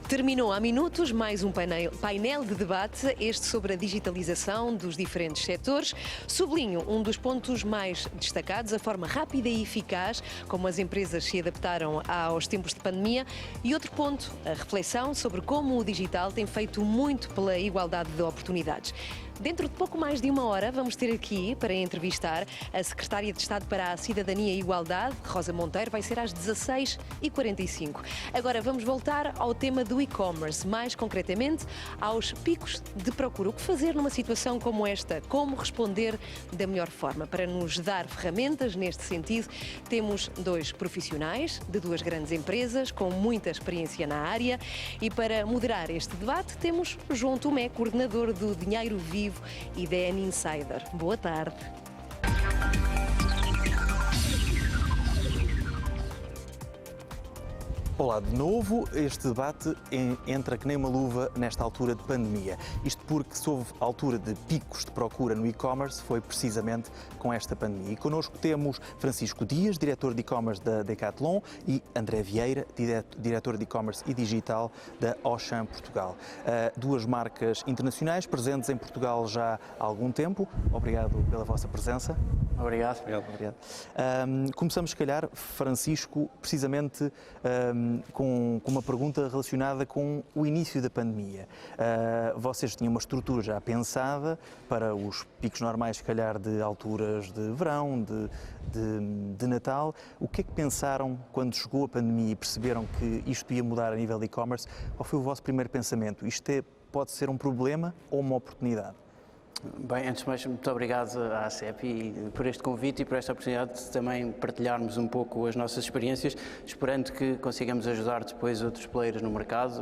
Terminou há minutos mais um painel de debate, este sobre a digitalização dos diferentes setores. Sublinho um dos pontos mais destacados, a forma rápida e eficaz como as empresas se adaptaram aos tempos de pandemia. E outro ponto, a reflexão sobre como o digital tem feito muito pela igualdade de oportunidades. Dentro de pouco mais de uma hora, vamos ter aqui para entrevistar a Secretária de Estado para a Cidadania e Igualdade, Rosa Monteiro, vai ser às 16h45. Agora vamos voltar ao tema do e-commerce, mais concretamente aos picos de procura. O que fazer numa situação como esta? Como responder da melhor forma? Para nos dar ferramentas neste sentido, temos dois profissionais de duas grandes empresas com muita experiência na área e para moderar este debate temos João Tomé, coordenador do Dinheiro Vivo e DN Insider. Boa tarde. Olá, de novo, este debate entra que nem uma luva nesta altura de pandemia. Isto porque se houve altura de picos de procura no e-commerce foi precisamente com esta pandemia. E connosco temos Francisco Dias, diretor de e-commerce da Decathlon, e André Vieira, diretor de e-commerce e digital da Auchan Portugal. Duas marcas internacionais presentes em Portugal já há algum tempo. Obrigado pela vossa presença. Obrigado. Obrigado. Começamos, se calhar, Francisco, precisamente com uma pergunta relacionada com o início da pandemia. Vocês tinham uma estrutura já pensada para os picos normais, se calhar, de alturas de verão, de Natal. O que é que pensaram quando chegou a pandemia e perceberam que isto ia mudar a nível de e-commerce? Qual foi o vosso primeiro pensamento? Pode ser um problema ou uma oportunidade? Bem, antes de mais, muito obrigado à ACEP por este convite e por esta oportunidade de também partilharmos um pouco as nossas experiências, esperando que consigamos ajudar depois outros players no mercado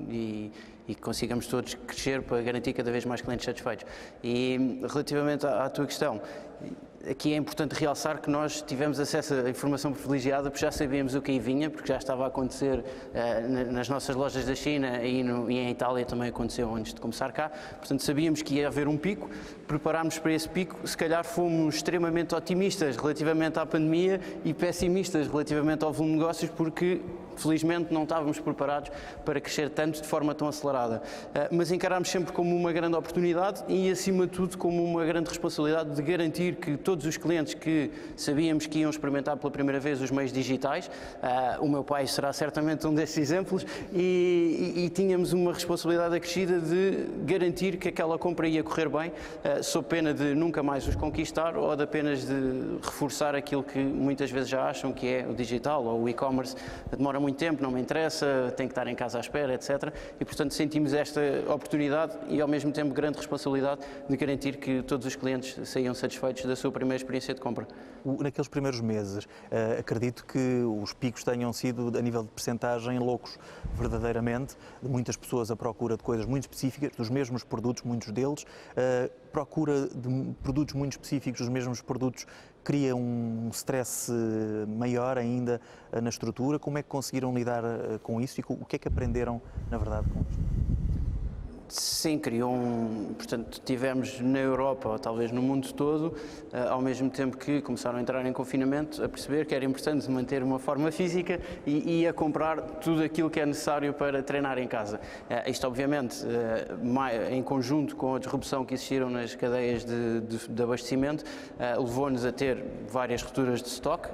e que consigamos todos crescer para garantir cada vez mais clientes satisfeitos. E relativamente à tua questão, aqui é importante realçar que nós tivemos acesso à informação privilegiada porque já sabíamos o que aí vinha, porque já estava a acontecer nas nossas lojas da China e em Itália também aconteceu antes de começar cá. Portanto, sabíamos que ia haver um pico, preparámos para esse pico, se calhar fomos extremamente otimistas relativamente à pandemia e pessimistas relativamente ao volume de negócios porque felizmente não estávamos preparados para crescer tanto de forma tão acelerada, mas encarámos sempre como uma grande oportunidade e acima de tudo como uma grande responsabilidade de garantir que todos os clientes que sabíamos que iam experimentar pela primeira vez os meios digitais, o meu pai será certamente um desses exemplos, e tínhamos uma responsabilidade acrescida de garantir que aquela compra ia correr bem, sob pena de nunca mais os conquistar ou de apenas de reforçar aquilo que muitas vezes já acham que é o digital ou o e-commerce. Demora muito tempo, não me interessa, tenho que estar em casa à espera, etc. E, portanto, sentimos esta oportunidade e, ao mesmo tempo, grande responsabilidade de garantir que todos os clientes saiam satisfeitos da sua primeira experiência de compra. Naqueles primeiros meses, acredito que os picos tenham sido, a nível de percentagem, loucos, verdadeiramente, de muitas pessoas à procura de coisas muito específicas, dos mesmos produtos, muitos deles, procura de produtos muito específicos, dos mesmos produtos, cria um stress maior ainda na estrutura. Como é que conseguiram lidar com isso e o que é que aprenderam, na verdade, com isto? Sim, portanto, tivemos na Europa, ou talvez no mundo todo, ao mesmo tempo que começaram a entrar em confinamento, a perceber que era importante manter uma forma física e a comprar tudo aquilo que é necessário para treinar em casa. Isto, obviamente, em conjunto com a disrupção que existiram nas cadeias de abastecimento, levou-nos a ter várias rupturas de stock,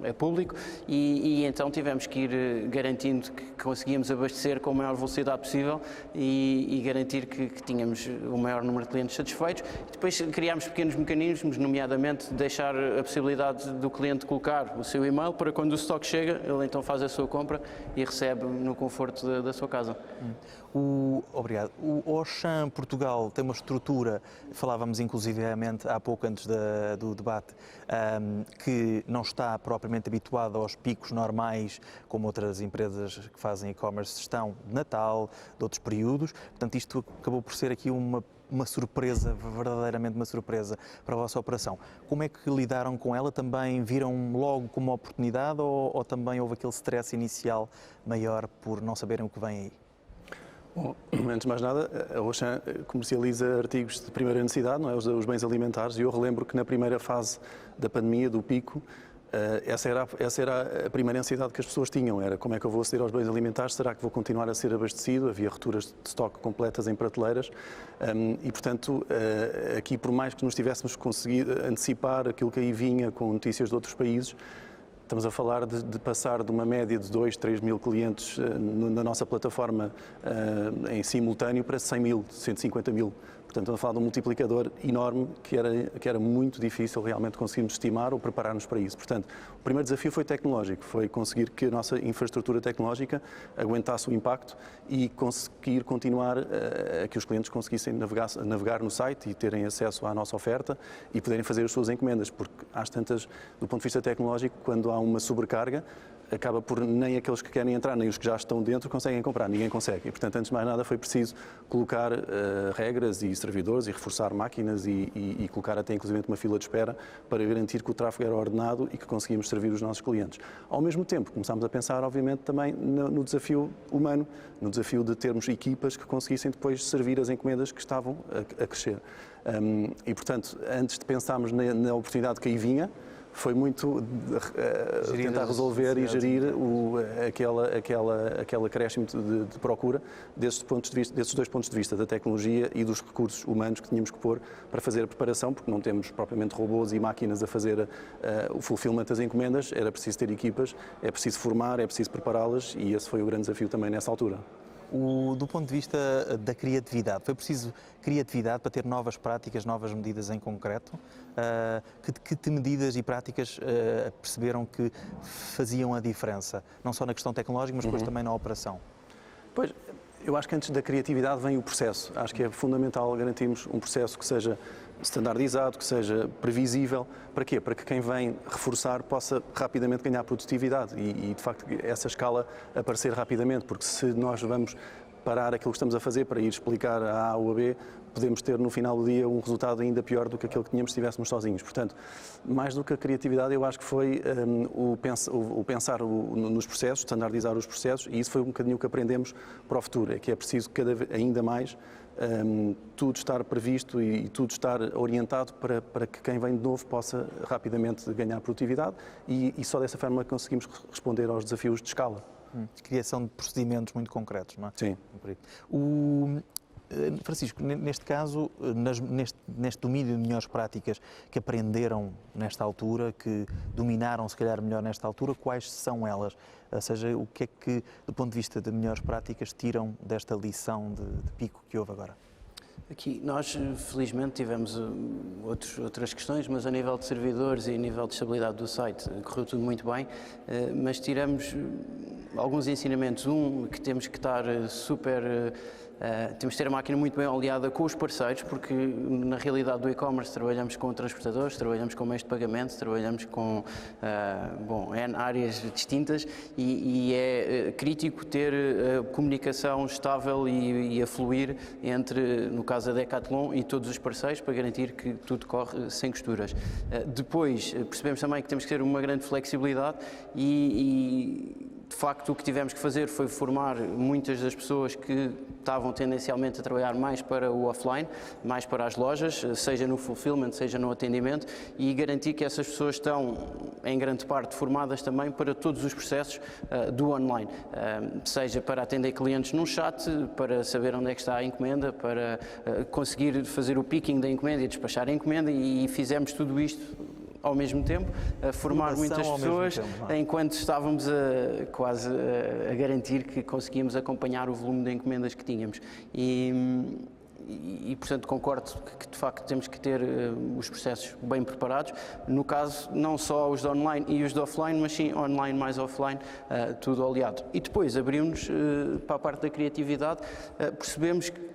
é público, e então tivemos que ir garantindo que conseguíamos abastecer com a maior velocidade possível e garantir que tínhamos o maior número de clientes satisfeitos. E depois criámos pequenos mecanismos, nomeadamente deixar a possibilidade do cliente colocar o seu e-mail para quando o estoque chega, ele então faz a sua compra e recebe no conforto da sua casa. Obrigado. O Auchan Portugal tem uma estrutura, falávamos inclusivamente há pouco antes do debate, que não está propriamente habituada aos picos normais, como outras empresas que fazem e-commerce estão, de Natal, de outros períodos. Portanto, isto acabou por ser aqui uma surpresa, verdadeiramente uma surpresa para a vossa operação. Como é que lidaram com ela? Também viram logo como uma oportunidade ou também houve aquele stress inicial maior por não saberem o que vem aí? Bom, antes de mais nada, a Auchan comercializa artigos de primeira necessidade, não é? Os bens alimentares, e eu relembro que na primeira fase da pandemia, do pico, Essa era a primeira ansiedade que as pessoas tinham, era como é que eu vou aceder aos bens alimentares, será que vou continuar a ser abastecido? Havia rupturas de estoque completas em prateleiras e, portanto, aqui por mais que nos tivéssemos conseguido antecipar aquilo que aí vinha com notícias de outros países, estamos a falar de passar de uma média de 2, 3 mil clientes na nossa plataforma em simultâneo para 100 mil, 150 mil. Portanto, estamos a falar de um multiplicador enorme que era muito difícil realmente conseguirmos estimar ou preparar-nos para isso. Portanto, o primeiro desafio foi tecnológico, foi conseguir que a nossa infraestrutura tecnológica aguentasse o impacto e conseguir continuar a que os clientes conseguissem navegar no site e terem acesso à nossa oferta e poderem fazer as suas encomendas, porque às tantas, do ponto de vista tecnológico, quando há uma sobrecarga, acaba por nem aqueles que querem entrar, nem os que já estão dentro conseguem comprar, ninguém consegue. E, portanto, antes de mais nada foi preciso colocar regras e servidores e reforçar máquinas e colocar até inclusive uma fila de espera para garantir que o tráfego era ordenado e que conseguíamos servir os nossos clientes. Ao mesmo tempo, começámos a pensar, obviamente, também no desafio humano, no desafio de termos equipas que conseguissem depois servir as encomendas que estavam a crescer. E, portanto, antes de pensarmos na oportunidade que aí vinha, foi muito tentar resolver e gerir aquele acréscimo de procura desses dois pontos de vista, da tecnologia e dos recursos humanos que tínhamos que pôr para fazer a preparação, porque não temos propriamente robôs e máquinas a fazer o fulfillment das encomendas, era preciso ter equipas, é preciso formar, é preciso prepará-las e esse foi o grande desafio também nessa altura. Do ponto de vista da criatividade, foi preciso criatividade para ter novas práticas, novas medidas em concreto? Que medidas e práticas perceberam que faziam a diferença? Não só na questão tecnológica, mas depois também na operação? Pois, eu acho que antes da criatividade vem o processo. Acho que é fundamental garantirmos um processo que seja standardizado, que seja previsível. Para quê? Para que quem vem reforçar possa rapidamente ganhar produtividade e de facto, essa escala aparecer rapidamente, porque se nós vamos parar aquilo que estamos a fazer para ir explicar a A ou a B, podemos ter no final do dia um resultado ainda pior do que aquele que tínhamos se estivéssemos sozinhos. Portanto, mais do que a criatividade, eu acho que foi o pensar nos processos, standardizar os processos, e isso foi um bocadinho o que aprendemos para o futuro, é que é preciso ainda mais tudo estar previsto e tudo estar orientado para que quem vem de novo possa rapidamente ganhar produtividade e só dessa forma conseguimos responder aos desafios de escala. Criação de procedimentos muito concretos, não é? Sim. Francisco, neste caso, neste domínio de melhores práticas que aprenderam nesta altura, que dominaram se calhar melhor nesta altura, quais são elas? Ou seja, o que é que, do ponto de vista de melhores práticas, tiram desta lição de pico que houve agora? Aqui nós, felizmente, tivemos outras questões, mas a nível de servidores e a nível de estabilidade do site correu tudo muito bem, mas tiramos alguns ensinamentos. Que temos que estar temos de ter a máquina muito bem aliada com os parceiros, porque na realidade do e-commerce trabalhamos com transportadores, trabalhamos com meios de pagamento, trabalhamos com N áreas distintas e é crítico ter comunicação estável e a fluir entre, no caso da Decathlon, e todos os parceiros para garantir que tudo corre sem costuras. Depois percebemos também que temos que ter uma grande flexibilidade e de facto, o que tivemos que fazer foi formar muitas das pessoas que estavam tendencialmente a trabalhar mais para o offline, mais para as lojas, seja no fulfillment, seja no atendimento, e garantir que essas pessoas estão, em grande parte, formadas também para todos os processos do online, seja para atender clientes num chat, para saber onde é que está a encomenda, para conseguir fazer o picking da encomenda e despachar a encomenda, e fizemos tudo isto ao mesmo tempo, a formar muitas pessoas, enquanto estávamos quase a garantir que conseguíamos acompanhar o volume de encomendas que tínhamos. E, portanto, concordo que, de facto, temos que ter os processos bem preparados. No caso, não só os de online e os de offline, mas sim online mais offline, tudo aliado. E depois abrimos para a parte da criatividade, percebemos que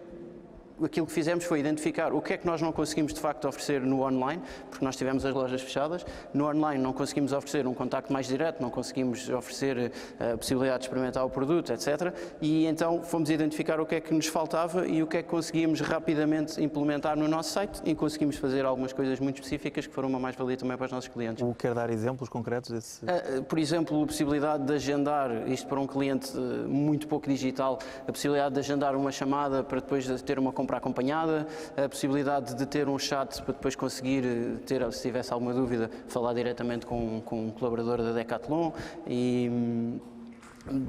aquilo que fizemos foi identificar o que é que nós não conseguimos de facto oferecer no online, porque nós tivemos as lojas fechadas. No online não conseguimos oferecer um contacto mais direto, não conseguimos oferecer a possibilidade de experimentar o produto, etc. E então fomos identificar o que é que nos faltava e o que é que conseguíamos rapidamente implementar no nosso site, e conseguimos fazer algumas coisas muito específicas que foram uma mais-valia também para os nossos clientes. Quer dar exemplos concretos desse? Por exemplo, a possibilidade de agendar, isto para um cliente muito pouco digital, a possibilidade de agendar uma chamada para depois ter uma conversa compra acompanhada, a possibilidade de ter um chat para depois conseguir ter, se tivesse alguma dúvida, falar diretamente com um colaborador da Decathlon e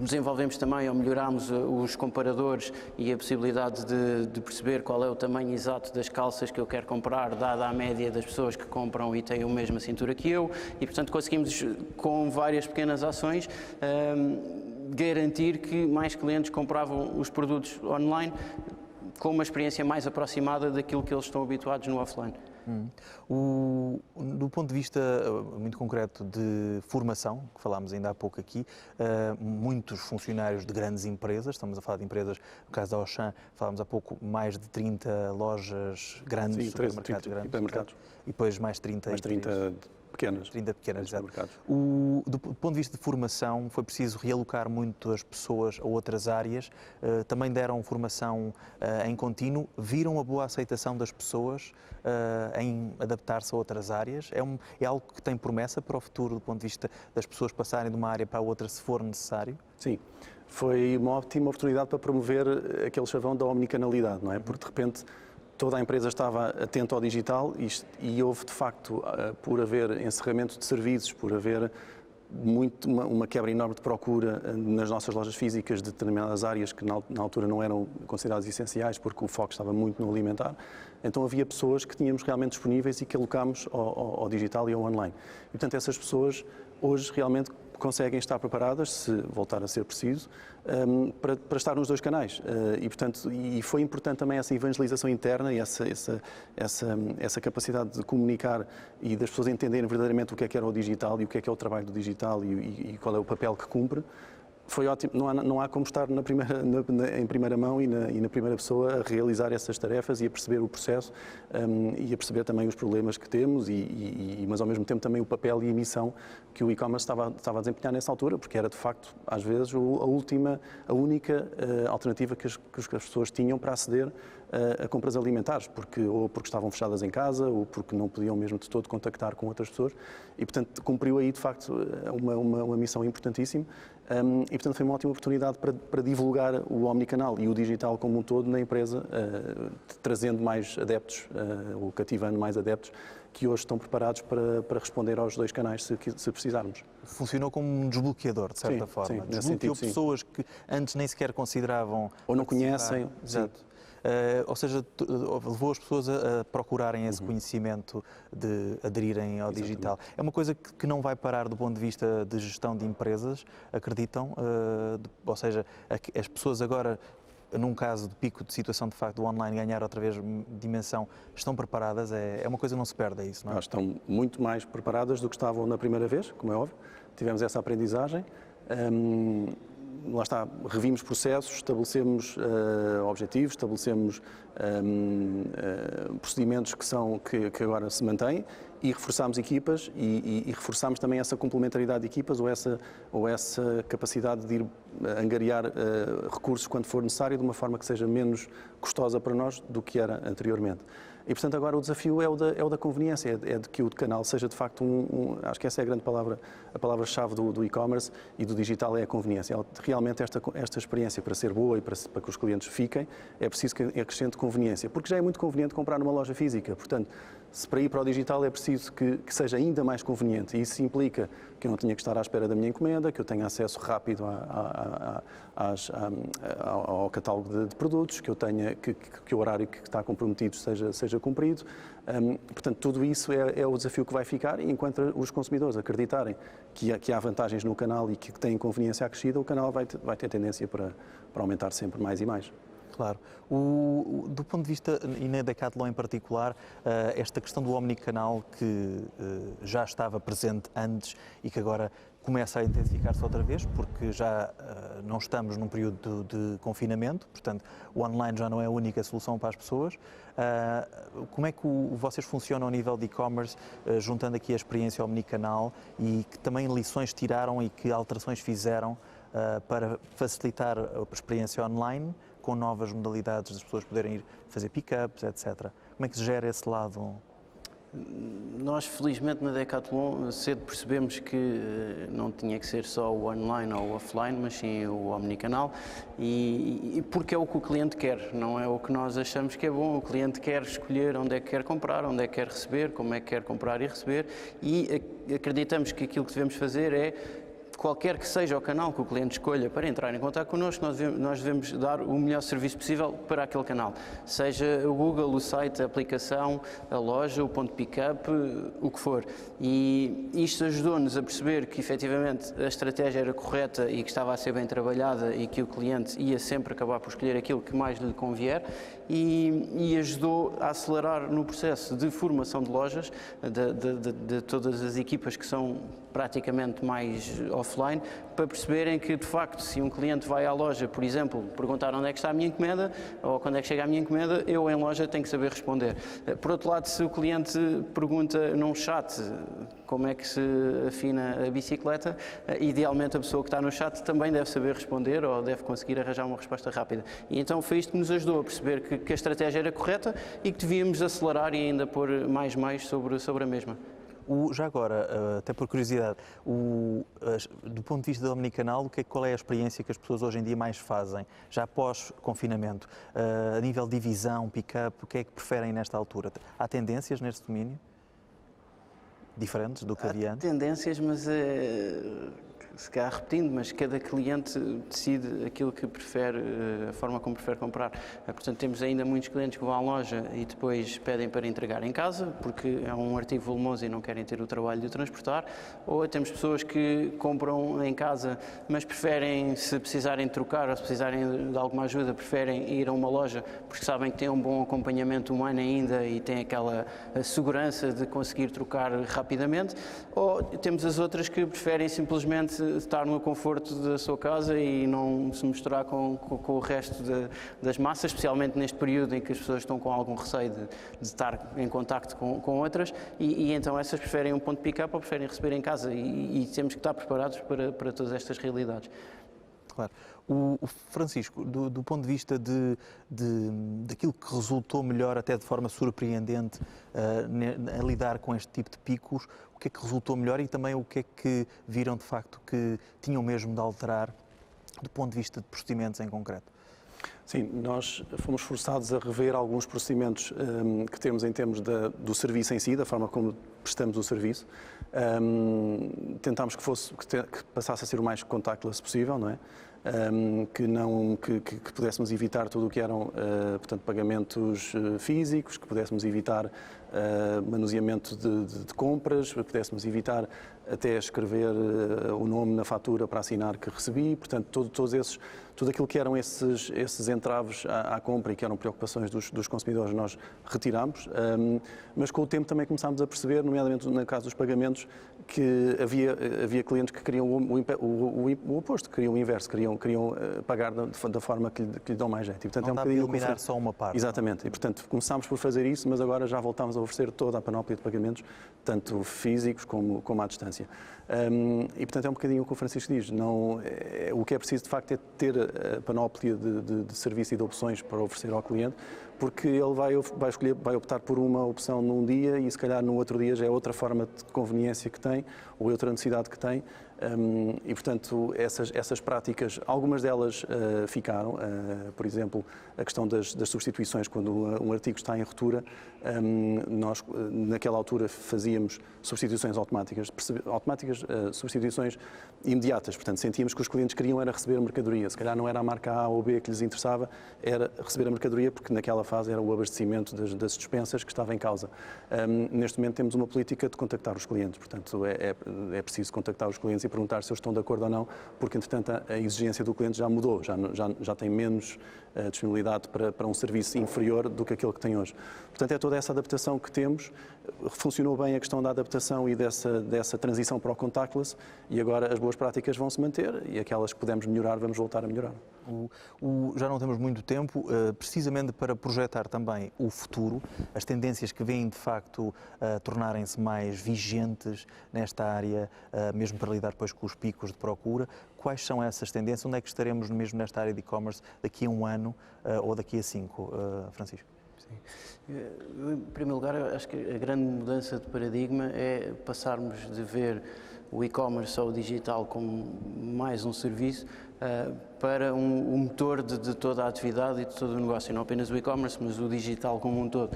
desenvolvemos também ou melhorámos os comparadores e a possibilidade de perceber qual é o tamanho exato das calças que eu quero comprar, dada a média das pessoas que compram e têm a mesma cintura que eu, e portanto conseguimos, com várias pequenas ações, garantir que mais clientes compravam os produtos online com uma experiência mais aproximada daquilo que eles estão habituados no offline. Do ponto de vista muito concreto de formação, que falámos ainda há pouco aqui, muitos funcionários de grandes empresas, estamos a falar de empresas, no caso da Auchan, falámos há pouco, mais de 30 lojas grandes, sim, supermercados 30 grandes, e depois mais 30 pequenas. 30 pequenas, exato. Supermercados. Do ponto de vista de formação, foi preciso realocar muito as pessoas a outras áreas, também deram formação em contínuo, viram a boa aceitação das pessoas em adaptar-se a outras áreas? É algo que tem promessa para o futuro, do ponto de vista das pessoas passarem de uma área para a outra, se for necessário? Sim, foi uma ótima oportunidade para promover aquele chavão da omnicanalidade, não é? Porque de repente toda a empresa estava atenta ao digital e houve, de facto, por haver encerramento de serviços, por haver uma quebra enorme de procura nas nossas lojas físicas de determinadas áreas que na altura não eram consideradas essenciais porque o foco estava muito no alimentar. Então havia pessoas que tínhamos realmente disponíveis e que alocámos ao digital e ao online. E, portanto, essas pessoas hoje realmente conseguem estar preparadas, se voltar a ser preciso, para estar nos dois canais. E, portanto, foi importante também essa evangelização interna e essa capacidade de comunicar e das pessoas entenderem verdadeiramente o que era o digital e o que é o trabalho do digital e qual é o papel que cumpre. Foi ótimo, não há como estar em primeira mão e na primeira pessoa a realizar essas tarefas e a perceber o processo e a perceber também os problemas que temos, mas ao mesmo tempo também o papel e a missão que o e-commerce estava a desempenhar nessa altura, porque era de facto, às vezes, a única alternativa que as pessoas tinham para aceder a compras alimentares, ou porque estavam fechadas em casa, ou porque não podiam mesmo de todo contactar com outras pessoas, e portanto cumpriu aí de facto uma missão importantíssima. E, portanto, foi uma ótima oportunidade para divulgar o omnicanal e o digital como um todo na empresa, trazendo mais adeptos, ou cativando mais adeptos, que hoje estão preparados para responder aos dois canais se precisarmos. Funcionou como um desbloqueador, de certa forma. Sim, desbloqueou pessoas que antes nem sequer consideravam... Ou não conhecem. Exato. Ou seja, levou as pessoas a procurarem esse conhecimento de aderirem ao digital. É uma coisa que não vai parar do ponto de vista de gestão de empresas, acreditam? Ou seja, as pessoas agora, num caso de pico de situação de facto do online ganhar outra vez dimensão, estão preparadas? É uma coisa que não se perde, é isso, não é? Estão muito mais preparadas do que estavam na primeira vez, como é óbvio. Tivemos essa aprendizagem. Lá está, revimos processos, estabelecemos objetivos, estabelecemos procedimentos que agora se mantêm e reforçámos equipas e reforçámos também essa complementaridade de equipas ou essa capacidade de ir angariar recursos quando for necessário de uma forma que seja menos custosa para nós do que era anteriormente. E, portanto, agora o desafio é o da conveniência, é de que o canal seja, de facto, acho que essa é a grande palavra, a palavra-chave do e-commerce e do digital é a conveniência. Realmente esta experiência, para ser boa e para que os clientes fiquem, é preciso que acrescente conveniência, porque já é muito conveniente comprar numa loja física. Portanto, se para ir para o digital é preciso que seja ainda mais conveniente. E isso implica que eu não tenha que estar à espera da minha encomenda, que eu tenha acesso rápido ao catálogo de produtos, que eu tenha que o horário que está comprometido seja cumprido. Portanto, tudo isso é o desafio que vai ficar, e enquanto os consumidores acreditarem que há vantagens no canal e que têm conveniência acrescida, o canal vai ter tendência para aumentar sempre mais e mais. Claro. Do ponto de vista, e na Decathlon em particular, esta questão do omnicanal que já estava presente antes e que agora começa a intensificar-se outra vez, porque já não estamos num período de confinamento, portanto o online já não é a única solução para as pessoas. Como é que vocês funcionam ao nível de e-commerce, juntando aqui a experiência omnicanal, e que também lições tiraram e que alterações fizeram para facilitar a experiência online, com novas modalidades das pessoas poderem ir fazer pick-ups, etc. Como é que se gera esse lado? Nós, felizmente, na Decathlon, cedo percebemos que não tinha que ser só o online ou o offline, mas sim o omnicanal, e porque é o que o cliente quer, não é o que nós achamos que é bom. O cliente quer escolher onde é que quer comprar, onde é que quer receber, como é que quer comprar e receber, e acreditamos que aquilo que devemos fazer é, qualquer que seja o canal que o cliente escolha para entrar em contato connosco, nós devemos dar o melhor serviço possível para aquele canal. Seja o Google, o site, a aplicação, a loja, o ponto de pick-up, o que for. E isto ajudou-nos a perceber que efetivamente a estratégia era correta e que estava a ser bem trabalhada e que o cliente ia sempre acabar por escolher aquilo que mais lhe convier, e ajudou a acelerar no processo de formação de lojas, de todas as equipas que são praticamente mais offline, para perceberem que, de facto, se um cliente vai à loja, por exemplo, perguntar onde é que está a minha encomenda, ou quando é que chega a minha encomenda, eu em loja tenho que saber responder. Por outro lado, se o cliente pergunta num chat como é que se afina a bicicleta, idealmente a pessoa que está no chat também deve saber responder ou deve conseguir arranjar uma resposta rápida. E então foi isto que nos ajudou a perceber que a estratégia era correta e que devíamos acelerar e ainda pôr mais meios sobre a mesma. Já agora, até por curiosidade, do ponto de vista do omnicanal, qual é a experiência que as pessoas hoje em dia mais fazem, já após confinamento? A nível de divisão, pick-up, o que é que preferem nesta altura? Há tendências neste domínio? Diferentes do que havia antes? Há tendências, mas se calhar repetindo, mas cada cliente decide aquilo que prefere, a forma como prefere comprar. Portanto, temos ainda muitos clientes que vão à loja e depois pedem para entregar em casa, porque é um artigo volumoso e não querem ter o trabalho de o transportar, ou temos pessoas que compram em casa, mas preferem, se precisarem trocar ou se precisarem de alguma ajuda, preferem ir a uma loja, porque sabem que têm um bom acompanhamento humano ainda e têm aquela segurança de conseguir trocar rapidamente, ou temos as outras que preferem simplesmente estar no conforto da sua casa e não se misturar com o resto das massas, especialmente neste período em que as pessoas estão com algum receio de estar em contacto com outras, e então essas preferem um ponto de pick-up ou preferem receber em casa, e temos que estar preparados para todas estas realidades. Claro. O Francisco, do ponto de vista daquilo que resultou melhor, até de forma surpreendente, a lidar com este tipo de picos, o que é que resultou melhor e também o que é que viram de facto que tinham mesmo de alterar do ponto de vista de procedimentos em concreto? Sim, nós fomos forçados a rever alguns procedimentos que temos em termos do serviço em si, da forma como prestamos o serviço. Tentámos que passasse a ser o mais contactless possível, não é? Que pudéssemos evitar tudo o que eram, portanto, pagamentos físicos, que pudéssemos evitar manuseamento de compras, que pudéssemos evitar até escrever o nome na fatura para assinar que recebi. Portanto, tudo aquilo que eram esses entraves à compra e que eram preocupações dos consumidores, nós retirámos, mas com o tempo também começámos a perceber, nomeadamente no caso dos pagamentos, que havia clientes que queriam o oposto, queriam o inverso, queriam pagar da forma que lhe dão mais jeito. E, portanto, não dá para eliminar só uma parte. Exatamente. Não? E, portanto, começámos por fazer isso, mas agora já voltámos a oferecer toda a panóplia de pagamentos, tanto físicos como à distância. E, portanto, é um bocadinho o que o Francisco diz. O que é preciso, de facto, é ter a panóplia de serviço e de opções para oferecer ao cliente, porque ele vai optar por uma opção num dia e, se calhar, no outro dia já é outra forma de conveniência que tem ou outra necessidade que tem. E, portanto, essas práticas, algumas delas ficaram. Por exemplo, a questão das substituições, quando um artigo está em ruptura, nós, naquela altura, fazíamos substituições automáticas, substituições imediatas. Portanto, sentíamos que os clientes queriam era receber a mercadoria. Se calhar não era a marca A ou B que lhes interessava, era receber a mercadoria, porque naquela fase era o abastecimento das dispensas que estava em causa. Neste momento temos uma política de contactar os clientes. Portanto, é preciso contactar os clientes e perguntar se eles estão de acordo ou não, porque, entretanto, a exigência do cliente já mudou, já tem menos disponibilidade para um serviço inferior do que aquele que tem hoje. Portanto, é toda essa adaptação que temos. Funcionou bem a questão da adaptação e dessa transição para o contactless, e agora as boas práticas vão se manter e aquelas que pudermos melhorar, vamos voltar a melhorar. Já não temos muito tempo, precisamente para projetar também o futuro, as tendências que vêm de facto a tornarem-se mais vigentes nesta área, mesmo para lidar depois com os picos de procura. Quais são essas tendências? Onde é que estaremos mesmo nesta área de e-commerce daqui a um ano ou daqui a 5, Francisco? Em primeiro lugar, acho que a grande mudança de paradigma é passarmos de ver o e-commerce ou o digital como mais um serviço para um motor de toda a atividade e de todo o negócio, não apenas o e-commerce, mas o digital como um todo.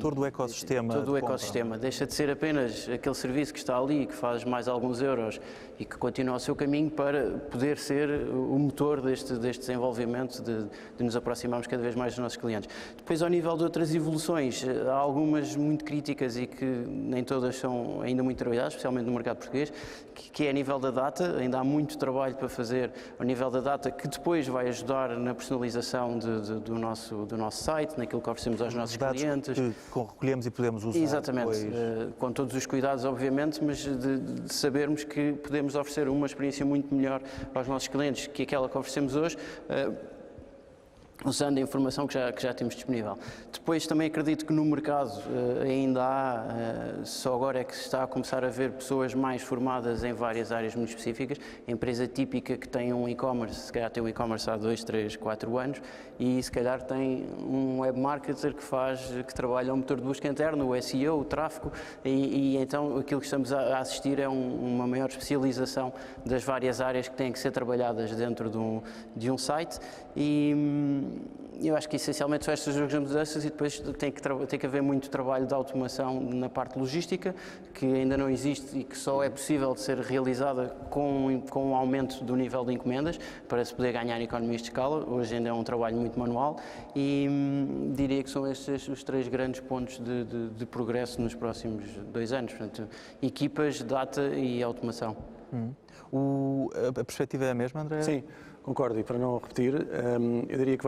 Todo o ecossistema. Todo o ecossistema. Deixa de ser apenas aquele serviço que está ali, que faz mais alguns euros e que continua o seu caminho para poder ser o motor deste desenvolvimento, de nos aproximarmos cada vez mais dos nossos clientes. Depois, ao nível de outras evoluções, há algumas muito críticas e que nem todas são ainda muito trabalhadas, especialmente no mercado português, que é a nível da data. Ainda há muito trabalho para fazer ao nível da data, que depois vai ajudar na personalização do nosso site, naquilo que oferecemos aos nossos clientes. Que recolhemos e podemos usar. Exatamente, com todos os cuidados, obviamente, mas de sabermos que podemos oferecer uma experiência muito melhor aos nossos clientes que aquela que oferecemos hoje, usando a informação que já temos disponível. Depois também acredito que no mercado ainda há, só agora é que se está a começar a ver pessoas mais formadas em várias áreas muito específicas. A empresa típica que tem um e-commerce, se calhar tem um e-commerce há 2, 3, 4 anos e se calhar tem um web marketer que trabalha o motor de busca interno, o SEO, o tráfego e então aquilo que estamos a assistir é uma maior especialização das várias áreas que têm que ser trabalhadas dentro de um site e eu acho que essencialmente são estas duas mudanças e depois tem que haver muito trabalho de automação na parte logística, que ainda não existe e que só é possível de ser realizada com um aumento do nível de encomendas para se poder ganhar economias de escala. Hoje ainda é um trabalho muito manual e diria que são estes os 3 grandes pontos de progresso nos próximos 2 anos. Portanto, equipas, data e automação. A perspectiva é a mesma, André? Sim. Concordo, e para não repetir, eu diria que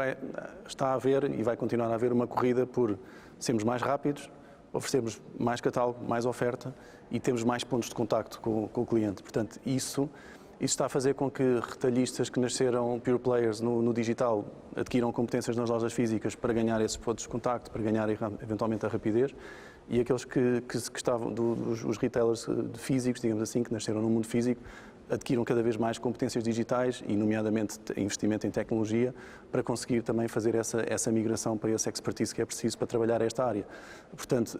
está a haver e vai continuar a haver uma corrida por sermos mais rápidos, oferecermos mais catálogo, mais oferta e temos mais pontos de contacto com o cliente. Portanto, isso está a fazer com que retalhistas que nasceram pure players no digital adquiram competências nas lojas físicas para ganhar esses pontos de contacto, para ganhar eventualmente a rapidez, e aqueles que estavam, os retailers físicos, digamos assim, que nasceram no mundo físico, adquiram cada vez mais competências digitais e, nomeadamente, investimento em tecnologia para conseguir também fazer essa migração para esse expertise que é preciso para trabalhar esta área. Portanto,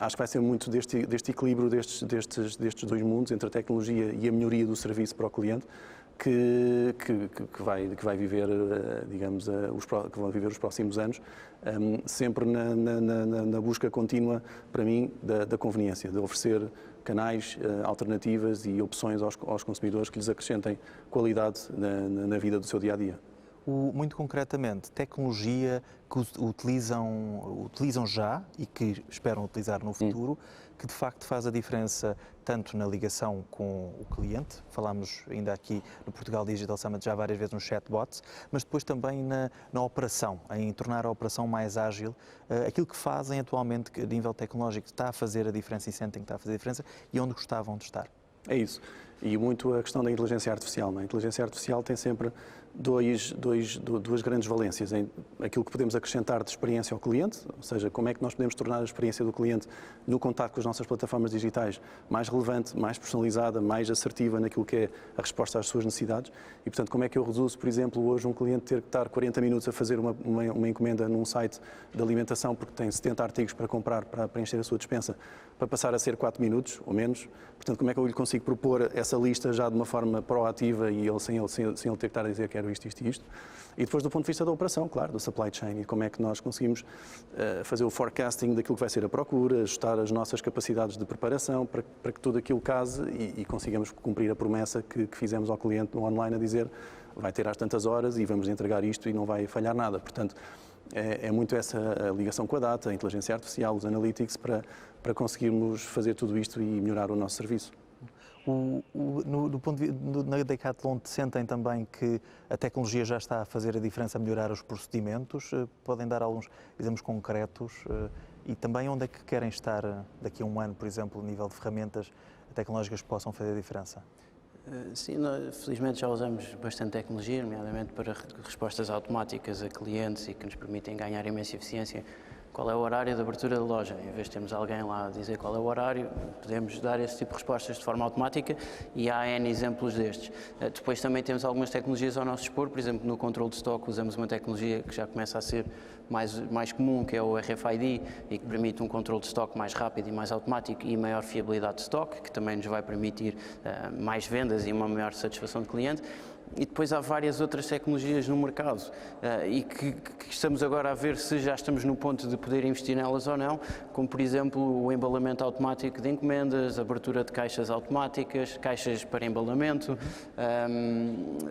acho que vai ser muito deste equilíbrio destes 2 mundos, entre a tecnologia e a melhoria do serviço para o cliente, que vai viver, digamos, que vão viver os próximos anos, sempre na busca contínua, para mim, da conveniência, de oferecer canais, alternativas e opções aos consumidores que lhes acrescentem qualidade na vida do seu dia-a-dia. Muito concretamente, tecnologia que utilizam já e que esperam utilizar no futuro, que de facto faz a diferença tanto na ligação com o cliente, falámos ainda aqui no Portugal Digital Summit já várias vezes nos chatbots, mas depois também na operação, em tornar a operação mais ágil, aquilo que fazem atualmente a nível tecnológico está a fazer a diferença e sentem que está a fazer a diferença e onde gostavam de estar. É isso. E muito a questão da inteligência artificial. A inteligência artificial tem sempre duas grandes valências. Aquilo que podemos acrescentar de experiência ao cliente, ou seja, como é que nós podemos tornar a experiência do cliente no contacto com as nossas plataformas digitais mais relevante, mais personalizada, mais assertiva naquilo que é a resposta às suas necessidades. E, portanto, como é que eu reduzo, por exemplo, hoje um cliente ter que estar 40 minutos a fazer uma encomenda num site de alimentação porque tem 70 artigos para comprar para preencher a sua despensa, para passar a ser 4 minutos ou menos. Portanto, como é que eu lhe consigo propor essa lista já de uma forma proativa e sem ele ter que estar a dizer quero isto, isto e isto. E depois do ponto de vista da operação, claro, do supply chain e como é que nós conseguimos fazer o forecasting daquilo que vai ser a procura, ajustar as nossas capacidades de preparação para que tudo aquilo case e consigamos cumprir a promessa que fizemos ao cliente no online a dizer vai ter às tantas horas e vamos entregar isto e não vai falhar nada. Portanto, é muito essa a ligação com a data, a inteligência artificial, os analytics para conseguirmos fazer tudo isto e melhorar o nosso serviço. Na Decathlon sentem também que a tecnologia já está a fazer a diferença, a melhorar os procedimentos? Podem dar alguns exemplos concretos? E também onde é que querem estar daqui a um ano, por exemplo, a nível de ferramentas tecnológicas que possam fazer a diferença? Sim, nós, felizmente já usamos bastante tecnologia, nomeadamente para respostas automáticas a clientes e que nos permitem ganhar imensa eficiência Qual é o horário de abertura da loja? Em vez de termos alguém lá a dizer qual é o horário, podemos dar esse tipo de respostas de forma automática e há N exemplos destes. Depois também temos algumas tecnologias ao nosso dispor, por exemplo, no controle de estoque usamos uma tecnologia que já começa a ser mais comum, que é o RFID, e que permite um controle de estoque mais rápido e mais automático e maior fiabilidade de estoque, que também nos vai permitir mais vendas e uma maior satisfação do cliente. E depois há várias outras tecnologias no mercado e que estamos agora a ver se já estamos no ponto de poder investir nelas ou não, como por exemplo o embalamento automático de encomendas, abertura de caixas automáticas, caixas para embalamento,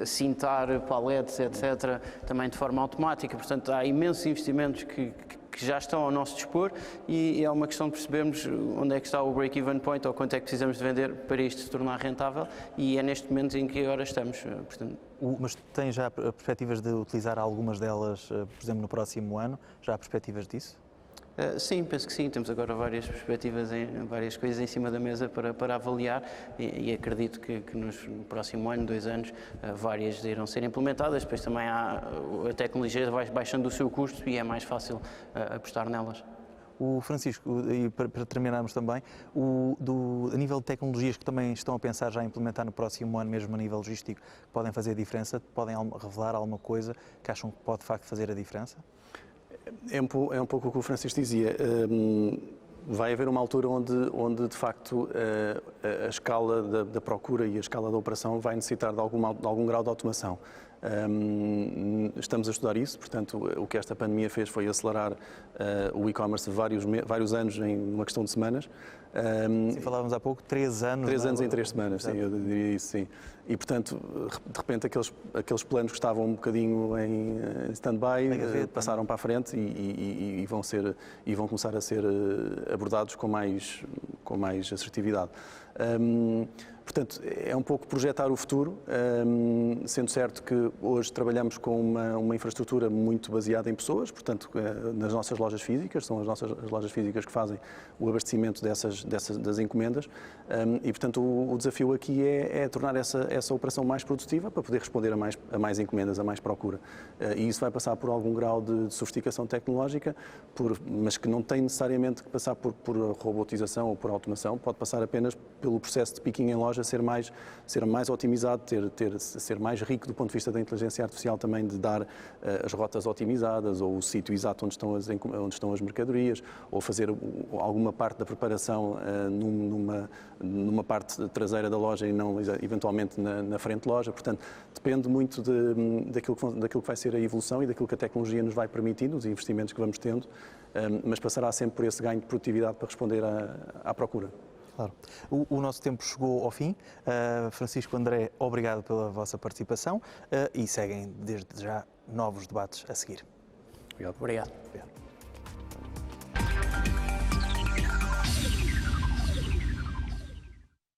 cintar paletes, etc., também de forma automática. Portanto, há imensos investimentos que já estão ao nosso dispor e é uma questão de percebermos onde é que está o break-even point ou quanto é que precisamos de vender para isto se tornar rentável e é neste momento em que agora estamos. Portanto... Mas tem já perspectivas de utilizar algumas delas, por exemplo, no próximo ano? Já há perspectivas disso? Sim, penso que sim. Temos agora várias perspectivas, várias coisas em cima da mesa para avaliar e acredito que no próximo ano, 2 anos, várias irão ser implementadas. Depois também a tecnologia vai baixando o seu custo e é mais fácil apostar nelas. O Francisco, e para terminarmos também, a nível de tecnologias que também estão a pensar já implementar no próximo ano, mesmo a nível logístico, podem fazer a diferença? Podem revelar alguma coisa que acham que pode de facto fazer a diferença? É um pouco o que o Francisco dizia. Vai haver uma altura onde de facto, a escala da procura e a escala da operação vai necessitar de algum grau de automação. Estamos a estudar isso, portanto, o que esta pandemia fez foi acelerar o e-commerce vários anos em uma questão de semanas. Sim, falávamos há pouco, 3 anos. 3 anos em 3 semanas, sim, eu diria isso, sim. E, portanto, de repente, aqueles planos que estavam um bocadinho em stand-by passaram para a frente e vão começar a ser abordados com mais assertividade. Portanto, é um pouco projetar o futuro, sendo certo que hoje trabalhamos com uma infraestrutura muito baseada em pessoas, portanto, nas nossas lojas físicas, são as lojas físicas que fazem o abastecimento das encomendas, e, portanto, o desafio aqui é tornar essa operação mais produtiva para poder responder a mais encomendas, a mais procura. E isso vai passar por algum grau de sofisticação tecnológica, mas que não tem necessariamente que passar por robotização ou por automação, pode passar apenas pelo processo de picking em loja ser mais otimizado, ser mais rico do ponto de vista da inteligência artificial também, de dar as rotas otimizadas ou o sítio exato onde estão as mercadorias, ou fazer alguma parte da preparação numa parte traseira da loja e não eventualmente na frente da loja. Portanto, depende muito daquilo que vai ser a evolução e daquilo que a tecnologia nos vai permitindo, os investimentos que vamos tendo, mas passará sempre por esse ganho de produtividade para responder à procura. Claro. O nosso tempo chegou ao fim. Francisco, André, obrigado pela vossa participação e seguem desde já novos debates a seguir. Obrigado. Obrigado.